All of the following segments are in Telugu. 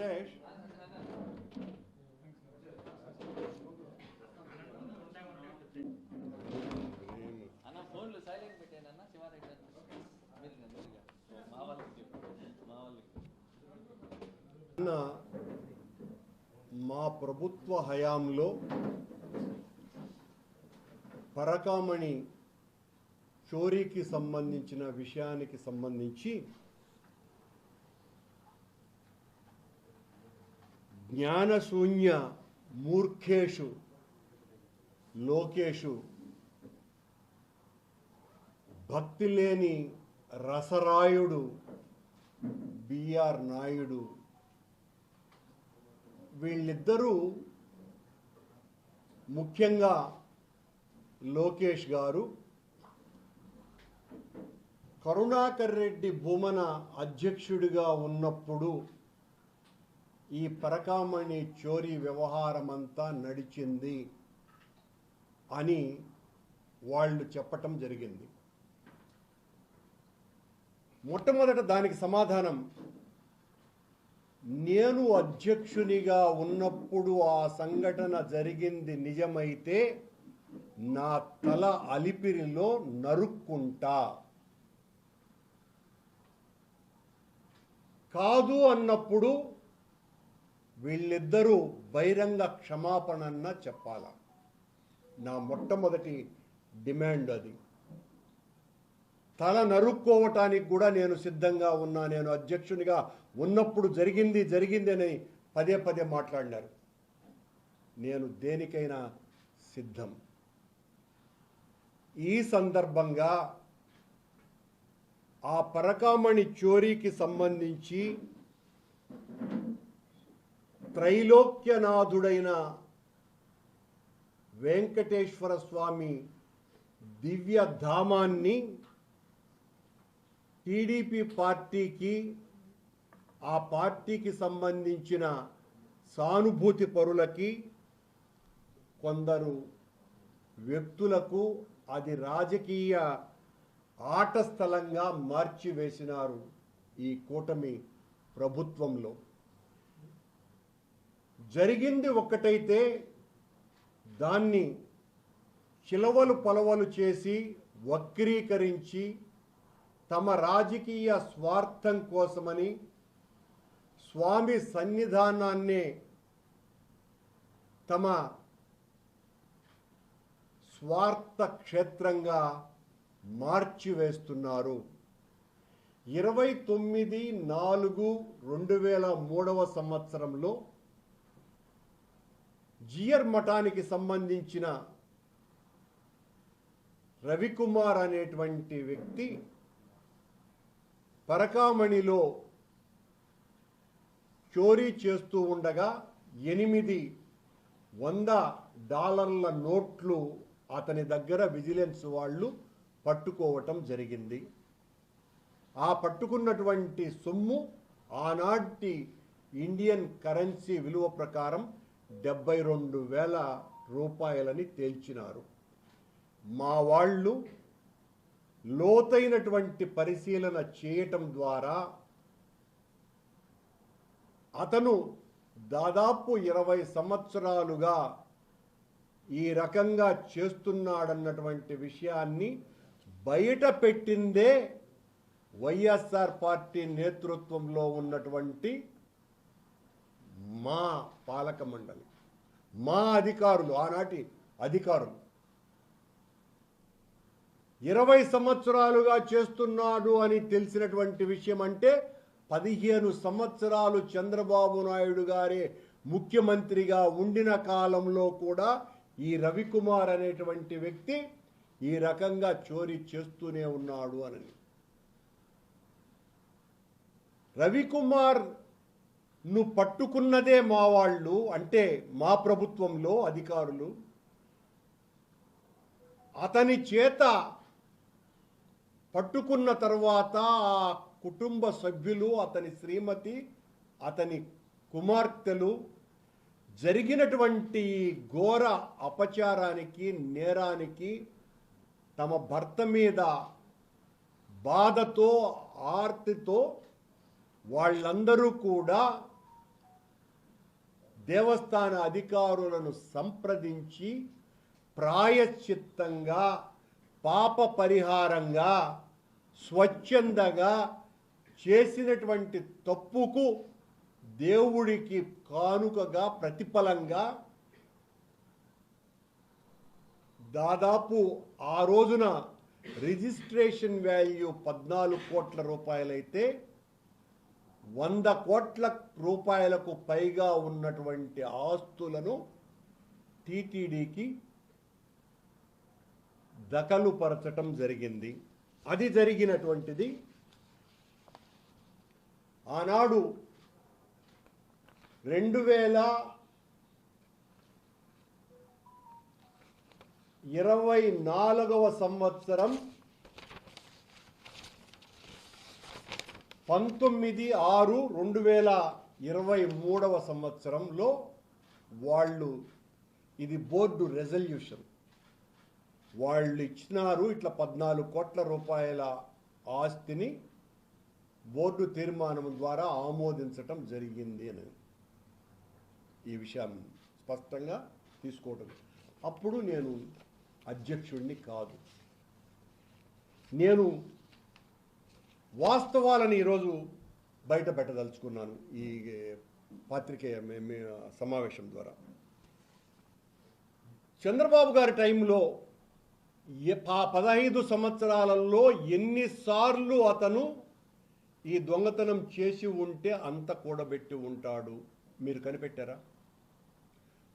సురేష్ అన్న ఫోన్లు సైలెంట్ పెట్టాను అన్న శివారెడ్డి మా వాళ్ళకి మా ప్రభుత్వ హయాంలో పరకామణి చోరీకి సంబంధించిన విషయానికి సంబంధించి జ్ఞానశూన్య మూర్ఖేషు లోకేషు భక్తి లేని రసరాయుడు బిఆర్ నాయుడు వీళ్ళిద్దరూ ముఖ్యంగా లోకేష్ గారు కరుణాకర్ రెడ్డి భూమన అధ్యక్షుడిగా ఉన్నప్పుడు ఈ పరకామణి చోరీ వ్యవహారమంతా నడిచింది అని వాళ్ళు చెప్పటం జరిగింది. మొట్టమొదట దానికి సమాధానం, నేను అధ్యక్షునిగా ఉన్నప్పుడు ఆ సంఘటన జరిగింది నిజమైతే నా తల అలిపిరిలో నరుక్కుంటా, కాదు అన్నప్పుడు వీళ్ళిద్దరూ బహిరంగ క్షమాపణన్న చెప్పాల. నా మొట్టమొదటి డిమాండ్ అది. తల నరుక్కోవటానికి కూడా నేను సిద్ధంగా ఉన్నా, నేను అధ్యక్షునిగా ఉన్నప్పుడు జరిగింది అని పదే పదే మాట్లాడినారు. నేను దేనికైనా సిద్ధం. ఈ సందర్భంగా ఆ పరకామణి చోరీకి సంబంధించి త్రైలోక్యనాథుడైన వెంకటేశ్వర స్వామి దివ్యధామాన్ని టీడీపీ పార్టీకి, ఆ పార్టీకి సంబంధించిన సానుభూతి పరులకి, కొందరు వ్యక్తులకు అది రాజకీయ ఆట స్థలంగా మార్చివేసినారు ఈ కూటమి ప్రభుత్వంలో. జరిగింది ఒక్కటైతే దాన్ని చిలవలు పలవలు చేసి వక్రీకరించి తమ రాజకీయ స్వార్థం కోసమని స్వామి సన్నిధానాన్నే తమ స్వార్థ క్షేత్రంగా మార్చివేస్తున్నారు. 29/4/2003 సంవత్సరంలో జియర్ మఠానికి సంబంధించిన రవికుమార్ అనేటువంటి వ్యక్తి పరకామణిలో చోరీ చేస్తూ ఉండగా 8 $100 నోట్లు అతని దగ్గర విజిలెన్స్ వాళ్ళు పట్టుకోవటం జరిగింది. ఆ పట్టుకున్నటువంటి సొమ్ము ఆనాటి ఇండియన్ కరెన్సీ విలువ ప్రకారం 72,000 రూపాయలని తేల్చినారు. మా వాళ్ళు లోతైనటువంటి పరిశీలన చేయటం ద్వారా అతను దాదాపు 20 సంవత్సరాలుగా ఈ రకంగా చేస్తున్నాడన్నటువంటి విషయాన్ని బయట పెట్టిందే వైఎస్ఆర్ పార్టీ నేతృత్వంలో ఉన్నటువంటి మా పాలక మండలి, మా అధికారులు, ఆనాటి అధికారులు. 20 సంవత్సరాలుగా చేస్తున్నాడు అని తెలిసినటువంటి విషయం అంటే 15 సంవత్సరాలు చంద్రబాబు నాయుడు గారే ముఖ్యమంత్రిగా ఉండిన కాలంలో కూడా ఈ రవికుమార్ అనేటువంటి వ్యక్తి ఈ రకంగా చోరీ చేస్తూనే ఉన్నాడు అని. రవికుమార్ ను పట్టుకున్నదే మా వాళ్ళు, అంటే మా ప్రభుత్వంలో అధికారులు. అతని చేత పట్టుకున్న తర్వాత ఆ కుటుంబ సభ్యులు, అతని శ్రీమతి, అతని కుమార్తెలు జరిగినటువంటి ఘోర అపచారానికి, నేరానికి తమ భర్త మీద బాధతో, ఆర్తితో వాళ్ళందరూ కూడా దేవస్థాన అధికారులను సంప్రదించి ప్రాయశ్చిత్తంగా, పాప పరిహారంగా, స్వచ్ఛందగా చేసినటువంటి తప్పుకు దేవుడికి కానుకగా, ప్రతిఫలంగా దాదాపు ఆ రోజున రిజిస్ట్రేషన్ వాల్యూ 14 కోట్ల రూపాయలైతే 100 కోట్ల రూపాయలకు పైగా ఉన్నటువంటి ఆస్తులను టీటీడీకి దఖలుపరచటం జరిగింది. అది జరిగినటువంటిది ఆనాడు 2024వ సంవత్సరం 19/6/2023వ సంవత్సరంలో వాళ్ళు, ఇది బోర్డు రెజల్యూషన్, వాళ్ళు ఇచ్చినారు ఇట్లా 14 కోట్ల రూపాయల ఆస్తిని బోర్డు తీర్మానం ద్వారా ఆమోదించటం జరిగింది అని ఈ విషయాన్ని స్పష్టంగా తీసుకోవడం. అప్పుడు నేను అధ్యక్షుడిని కాదు. నేను వాస్తవాలను ఈరోజు బయట పెట్టదలుచుకున్నాను ఈ పాత్రికేయ సమావేశం ద్వారా. చంద్రబాబు గారి టైంలో 15 సంవత్సరాలలో ఎన్నిసార్లు అతను ఈ దొంగతనం చేసి ఉంటే అంత కూడబెట్టి ఉంటాడు మీరు కనిపెట్టారా?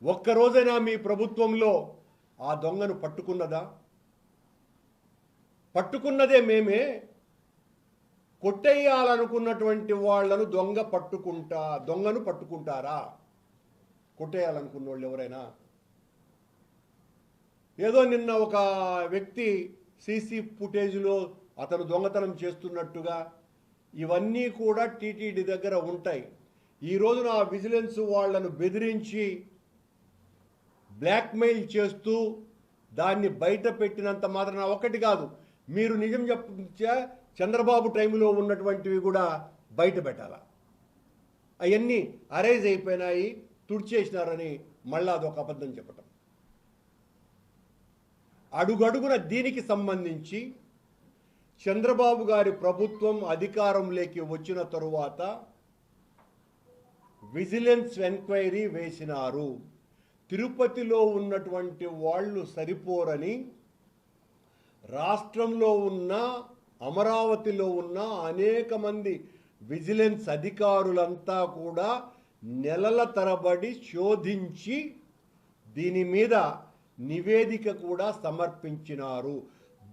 ఒక్కరోజైనా మీ ప్రభుత్వంలో ఆ దొంగను పట్టుకున్నదా? పట్టుకున్నదే మేమే. కొట్టేయాలనుకున్నటువంటి వాళ్లను దొంగను పట్టుకుంటారా? కొట్టేయాలనుకున్న వాళ్ళు ఎవరైనా? ఏదో నిన్న ఒక వ్యక్తి సీసీ ఫుటేజ్లో అతను దొంగతనం చేస్తున్నట్టుగా ఇవన్నీ కూడా టీటీడీ దగ్గర ఉంటాయి. ఈ రోజున ఆ విజిలెన్స్ వాళ్లను బెదిరించి బ్లాక్మెయిల్ చేస్తూ దాన్ని బయట పెట్టినంత మాత్రాన ఒకటి కాదు, మీరు నిజం చెప్తే చంద్రబాబు టైంలో ఉన్నటువంటివి కూడా బయట పెట్టాలా? అవన్నీ అరైజ్ అయిపోయినాయి, తుడిచేసినారని మళ్ళీ అదొక అబద్ధం చెప్పటం. అడుగడుగున దీనికి సంబంధించి చంద్రబాబు గారి ప్రభుత్వం అధికారంలోకి వచ్చిన తరువాత విజిలెన్స్ ఎంక్వైరీ వేసినారు. తిరుపతిలో ఉన్నటువంటి వాళ్ళు సరిపోరని రాష్ట్రంలో ఉన్న, అమరావతిలో ఉన్న అనేక మంది విజిలెన్స్ అధికారులంతా కూడా నెలల తరబడి శోధించి దీని మీద నివేదిక కూడా సమర్పించినారు.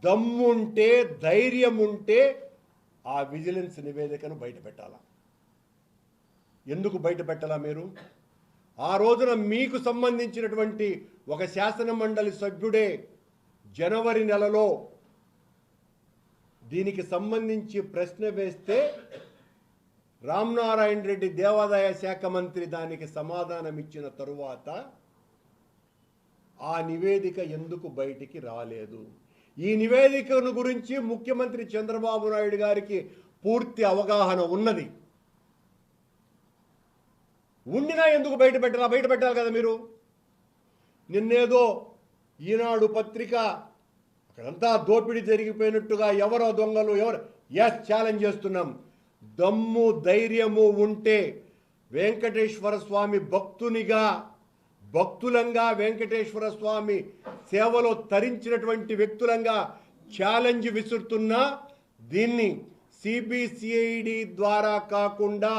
దమ్ముంటే, ధైర్యం ఉంటే ఆ విజిలెన్స్ నివేదికను బయటపెట్టాలా? ఎందుకు బయట పెట్టాలా? మీరు ఆ రోజున మీకు సంబంధించినటువంటి ఒక శాసన మండలి సభ్యుడే జనవరి నెలలో దీనికి సంబంధించి ప్రశ్న వేస్తే రామనారాయణ రెడ్డి దేవాదాయ శాఖ మంత్రి దానికి సమాధానం ఇచ్చిన తరువాత ఆ నివేదిక ఎందుకు బయటికి రాలేదు? ఈ నివేదికను గురించి ముఖ్యమంత్రి చంద్రబాబు నాయుడు గారికి పూర్తి అవగాహన ఉన్నది. ఉండినా ఎందుకు బయట పెట్టాలి కదా మీరు? నిన్నేదో ఈనాడు పత్రిక అక్కడంతా దోపిడీ జరిగిపోయినట్టుగా ఎవరో దొంగలు ఛాలెంజ్ చేస్తున్నాం. దమ్ము ధైర్యము ఉంటే వెంకటేశ్వర స్వామి భక్తులంగా వెంకటేశ్వర స్వామి సేవలో తరించినటువంటి వ్యక్తులంగా ఛాలెంజ్ విసురుతున్నా దీన్ని సిబిసిఐడి ద్వారా కాకుండా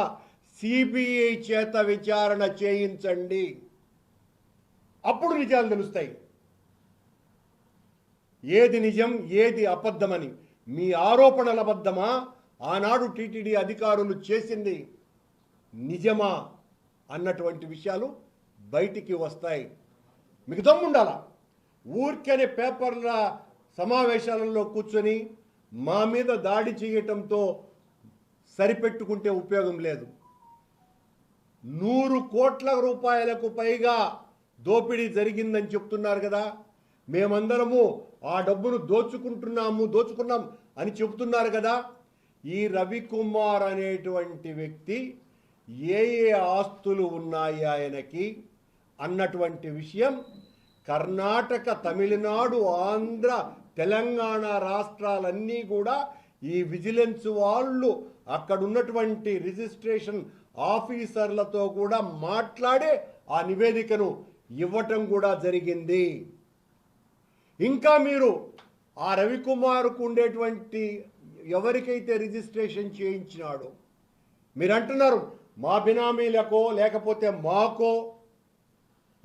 సిబిఐ చేత విచారణ చేయించండి. అప్పుడు నిజాలు తెలుస్తాయి, ఏది నిజం ఏది అబద్ధమని. మీ ఆరోపణల అబద్ధమా? ఆనాడు టీటీడీ అధికారులు చేసింది నిజమా అన్నటువంటి విషయాలు బయటికి వస్తాయి. మీకు దమ్ముండాలా? ఊరికనే పేపర్ల సమావేశాలలో కూర్చొని మా మీద దాడి చేయటంతో సరిపెట్టుకుంటే ఉపయోగం లేదు. 100 కోట్ల రూపాయలకు పైగా దోపిడీ జరిగిందని చెప్తున్నారు కదా. మేమందరము ఆ డబ్బును దోచుకున్నాం అని చెప్తున్నారు కదా. ఈ రవికుమార్ అనేటువంటి వ్యక్తి ఏ ఆస్తులు ఉన్నాయి ఆయనకి అన్నటువంటి విషయం కర్ణాటక, తమిళనాడు, ఆంధ్ర, తెలంగాణ రాష్ట్రాలన్నీ కూడా ఈ విజిలెన్స్ వాళ్ళు అక్కడ ఉన్నటువంటి రిజిస్ట్రేషన్ ఆఫీసర్లతో కూడా మాట్లాడే ఆ నివేదికను ఇవ్వటం కూడా జరిగింది. ఇంకా మీరు ఆ రవికుమార్కు ఉండేటువంటి ఎవరికైతే రిజిస్ట్రేషన్ చేయించినాడో మీరు అంటున్నారు మా బినామీలకో లేకపోతే మాకో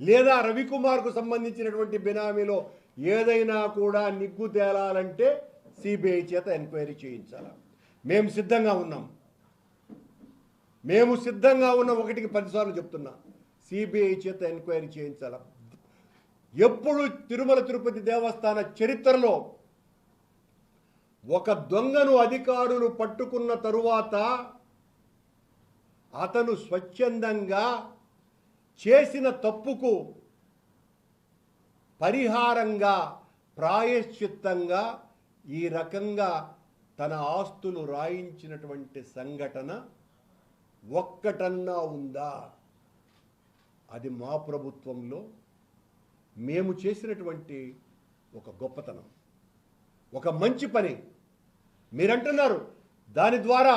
లేదా రవికుమార్కు సంబంధించినటువంటి బినామీలో ఏదైనా కూడా నిగ్గు తేలాలంటే సిబిఐ చేత ఎంక్వైరీ చేయించాలి. మేము సిద్ధంగా ఉన్నాం. ఒకటికి 10 సార్లు చెప్తున్నా, సిబిఐ చేత ఎంక్వైరీ చేయించాలి. ఎప్పుడు తిరుమల తిరుపతి దేవస్థాన చరిత్రలో ఒక దొంగను అధికారులు పట్టుకున్న తరువాత అతను స్వచ్ఛందంగా చేసిన తప్పుకు పరిహారంగా ప్రాయశ్చిత్తంగా ఈ రకంగా తన ఆస్తులు రాయించినటువంటి సంఘటన ఒక్కటన్నా ఉందా? అది మా ప్రభుత్వంలో మేము చేసినటువంటి ఒక గొప్పతనం, ఒక మంచి పని. మీరంటున్నారు దాని ద్వారా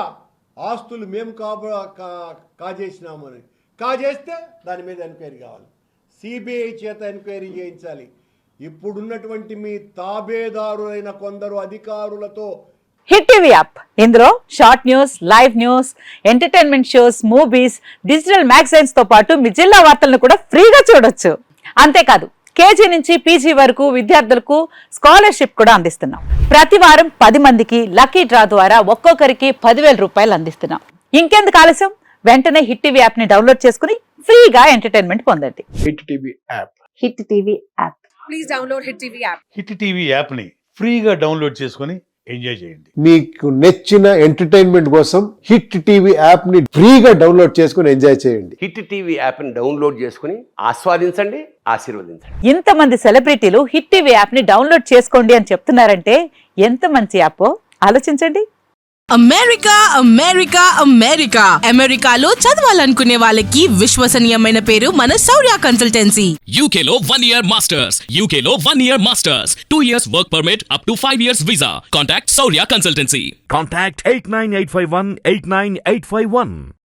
ఆస్తులు మేము కాజేసినామని. కాజేస్తే దాని మీద ఎంక్వైరీ కావాలి, సిబిఐ చేత ఎంక్వైరీ చేయించాలి. ఇప్పుడున్నటువంటి మీ తాబేదారులైన కొందరు అధికారులతో హిట్ టీవీ యాప్, ఇందులో short news, live news, entertainment shows, movies, digital magazines తో పాటు మీ జిల్లా వార్తలను కూడా ఫ్రీగా చూడొచ్చు. అంతేకాదు కేజీ నుంచి పీజీ వరకు విద్యార్థులకు స్కాలర్షిప్ కూడా అందిస్తున్నాం. ప్రతి వారం 10 మందికి లక్కీ డ్రా ద్వారా ఒక్కొక్కరికి 10,000 రూపాయలు అందిస్తున్నాం. ఇంకెందుకు ఆలస్యం, వెంటనే హిట్ టీవీ యాప్ ని డౌన్లోడ్ చేసుకుని ఫ్రీగా ఎంటర్టైన్మెంట్ పొందండి. Hit TV app. Hit TV app. Please download hit TV app. Hit TV యాప్ని ఫ్రీగా డౌన్లోడ్ చేసుకొని ఎంజాయ్ చేయండి. మీకు నచ్చిన ఎంటర్టైన్మెంట్ కోసం హిట్ టీవీ యాప్ ని ఫ్రీగా డౌన్లోడ్ చేసుకొని ఎంజాయ్ చేయండి. హిట్ టీవీ యాప్ ని డౌన్లోడ్ చేసుకుని ఆస్వాదించండి, ఆశీర్వదించండి. ఇంతమంది సెలబ్రిటీలు హిట్ టీవీ యాప్ ని డౌన్లోడ్ చేసుకోండి అని చెప్తున్నారంటే ఎంత మంచి యాప్ ఆలోచించండి. అమెరికాలో చదవాలనుకునే వాళ్ళకి విశ్వసనీయమైన పేరు మన శౌర్య కన్సల్టెన్సీ. UK లో 1 year masters. UK లో 1 year masters. 2 years work permit up to 5 years visa. Contact Saurya Consultancy. Contact 89851 89851.